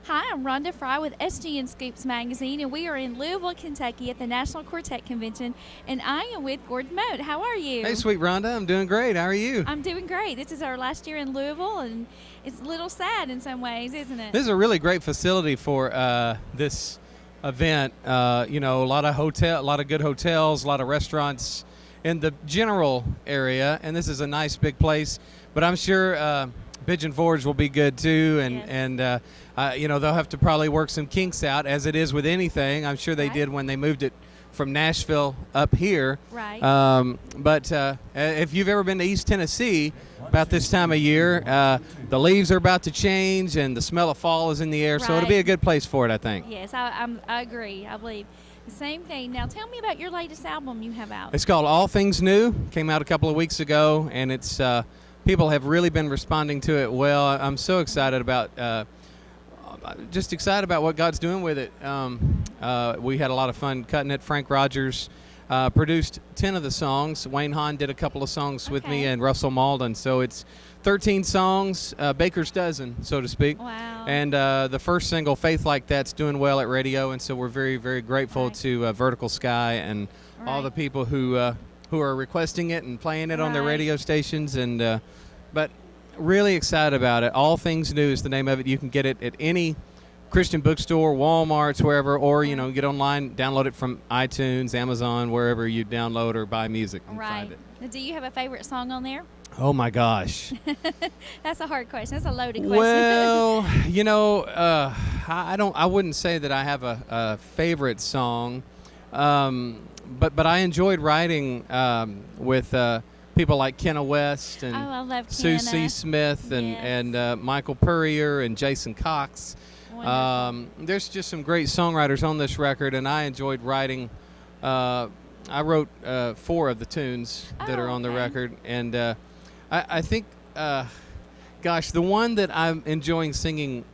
Hi, I'm Rhonda Fry with SGN Scoops Magazine, and we are in Louisville, Kentucky at the National Quartet Convention, and I am with Gordon Mote. How are you? Hey, sweet Rhonda. I'm doing great. How are you? I'm doing great. This is our last year in Louisville, and it's a little sad in some ways, isn't it? This is a really great facility for this event. A lot of good hotels, a lot of restaurants in the general area, and this is a nice big place. But I'm sure Pigeon Forge will be good too, and Yes. they'll have to probably work some kinks out, as it is with anything. I'm sure they Right. did when they moved it from Nashville up here. Right. But if you've ever been to East Tennessee about this time of year, the leaves are about to change and the smell of fall is in the air, so it'll be Right. a good place for it, I think. Yes, I agree. I believe the same thing. Now, tell me about your latest album you have out. It's called All Things New. Came out a couple of weeks ago, and it's people have really been responding to it well. I'm so excited about just excited about what God's doing with it. We had a lot of fun cutting it. Frank Rogers produced 10 of the songs. Wayne Hahn did a couple of songs with me, Okay. and Russell Malden. So it's 13 songs, Baker's dozen, so to speak. Wow. And the first single, Faith Like That's, doing well at radio, and so we're very, very grateful Right. to Vertical Sky and all Right. the people who are requesting it and playing it on their Right. radio stations. And but really excited about it. All Things New is the name of it. You can get it at any Christian bookstore, Walmart's, wherever, or get online, download it from iTunes, Amazon, wherever you download or buy music and Right. find it. Now, do you have a favorite song on there? Oh my gosh. That's a hard question. That's a loaded question. Well, I wouldn't say that I have a favorite song, but I enjoyed writing with people like Kenna West and Oh, I love Susie Kenna. Smith and Yes. and Michael Purrier and Jason Cox. Wonderful. There's just some great songwriters on this record, and I enjoyed writing. I wrote 4 of the tunes that Oh, are on the okay. record, and I think, the one that I'm enjoying singing,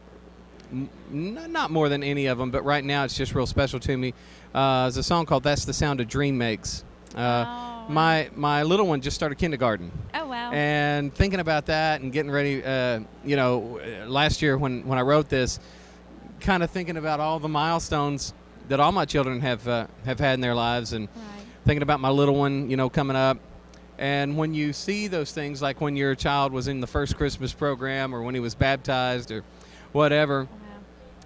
not more than any of them, but right now it's just real special to me, is a song called "That's the Sound a Dream Makes." Oh. My little one just started kindergarten. Oh, wow. And thinking about that and getting ready, last year when I wrote this, kind of thinking about all the milestones that all my children have had in their lives, and Right. thinking about my little one, coming up. And when you see those things, like when your child was in the first Christmas program or when he was baptized or whatever,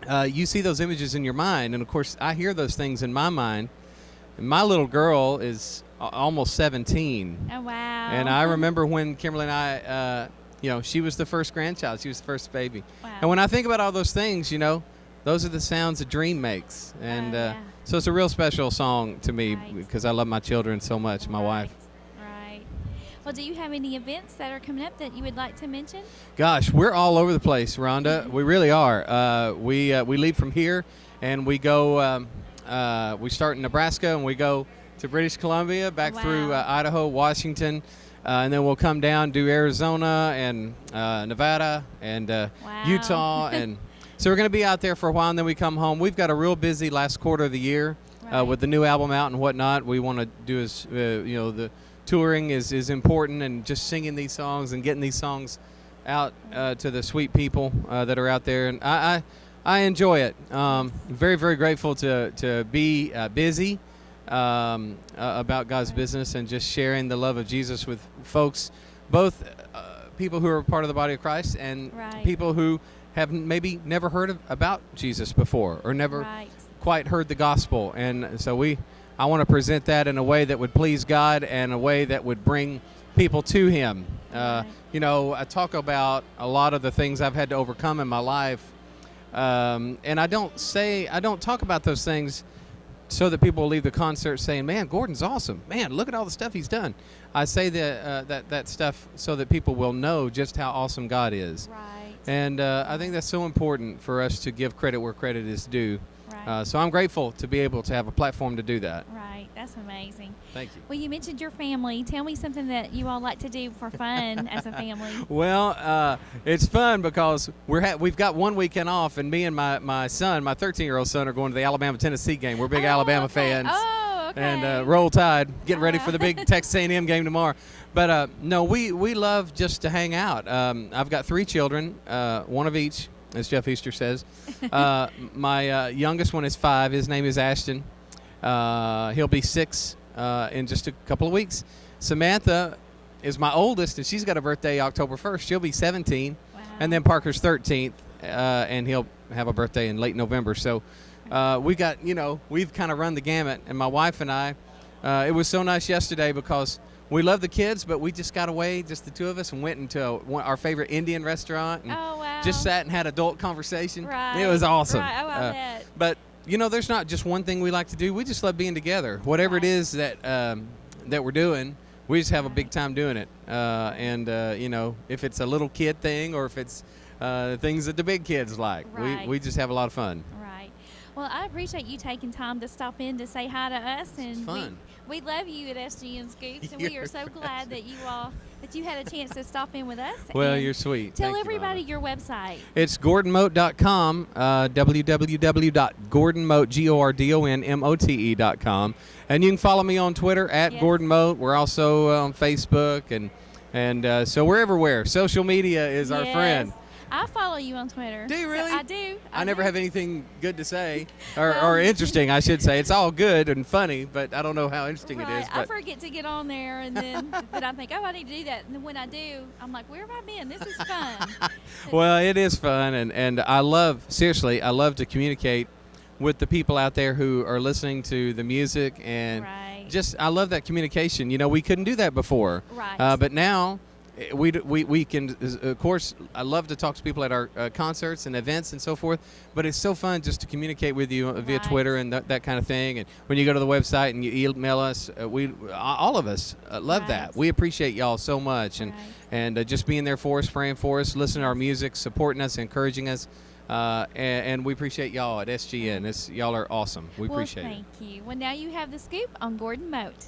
Wow. you see those images in your mind. And of course, I hear those things in my mind. And my little girl is almost 17. Oh, wow. And I remember when Kimberly and I, she was the first grandchild. She was the first baby. Wow. And when I think about all those things, those are the sounds a dream makes. And yeah. so it's a real special song to me Right. because I love my children so much, my wife. Right. Well, do you have any events that are coming up that you would like to mention? Gosh, we're all over the place, Rhonda. We really are. We leave from here and we go, we start in Nebraska and we go to British Columbia, back through Wow. Idaho, Washington, and then we'll come down, do Arizona and Nevada and Wow. Utah. And so we're going to be out there for a while, and then we come home. We've got a real busy last quarter of the year Right. with the new album out and whatnot. We want to do the touring is important, and just singing these songs and getting these songs out to the sweet people that are out there. And I enjoy it. Very, very grateful to be busy about God's business and just sharing the love of Jesus with folks, both people who are part of the body of Christ and Right. people who have maybe never heard about Jesus before or never Right. quite heard the gospel. And so I want to present that in a way that would please God and a way that would bring people to Him. Right. I talk about a lot of the things I've had to overcome in my life, and I don't talk about those things so that people will leave the concert saying, "Man, Gordon's awesome. Man, look at all the stuff he's done." I say that stuff so that people will know just how awesome God is. Right. And I think that's so important for us to give credit where credit is due. Right. So I'm grateful to be able to have a platform to do that. Right. That's amazing. Thank you. Well, you mentioned your family. Tell me something that you all like to do for fun as a family. Well, it's fun because we've got one weekend off, and me and my son, my 13-year-old son, are going to the Alabama-Tennessee game. We're big Alabama okay. fans. Oh, okay. And Roll Tide, getting ready for the big Texas A&M game tomorrow. But no, we love just to hang out. I've got 3 children, one of each, as Jeff Easter says. My youngest one is 5. His name is Ashton. He'll be 6 in just a couple of weeks. Samantha is my oldest, and she's got a birthday October 1st. She'll be 17. Wow. And then Parker's 13th, and he'll have a birthday in late November. So we got, we've kind of run the gamut. And my wife and I, it was so nice yesterday because we love the kids, but we just got away, just the 2 of us, and went into our favorite Indian restaurant and just sat and had adult conversation. Right. It was awesome. Right. Oh, I bet. But, there's not just one thing we like to do. We just love being together. Whatever it is that we're doing, we just have a big time doing it. If it's a little kid thing or if it's things that the big kids like, we just have a lot of fun. Right. Well, I appreciate you taking time to stop in to say hi to us, and It's fun. we love you at SGN Scoops, and we are so glad that you had a chance to stop in with us. Well, and you're sweet. Tell Thank you, everybody Mama. your website. It's GordonMote.com, www.GordonMote.com, and you can follow me on Twitter at Yes. Gordon Mote. We're also on Facebook, and so we're everywhere. Social media is our friend. I follow you on Twitter. Do you really? I do. I never do. have anything good to say, or interesting, I should say. It's all good and funny, but I don't know how interesting it is. I But forget to get on there, and then but I think, I need to do that. And then when I do, I'm like, where have I been? This is fun. well, it is fun, and I love to communicate with the people out there who are listening to the music, and I love that communication. We couldn't do that before, Right. But now we can, of course. I love to talk to people at our concerts and events and so forth, but it's so fun just to communicate with you via Twitter and that kind of thing. And when you go to the website and you email us, all of us love that. We appreciate y'all so much, and just being there for us, praying for us, listening to our music, supporting us, encouraging us. And we appreciate y'all at SGN. Y'all are awesome. We appreciate it. Thank you. Well, now you have the scoop on Gordon Mote.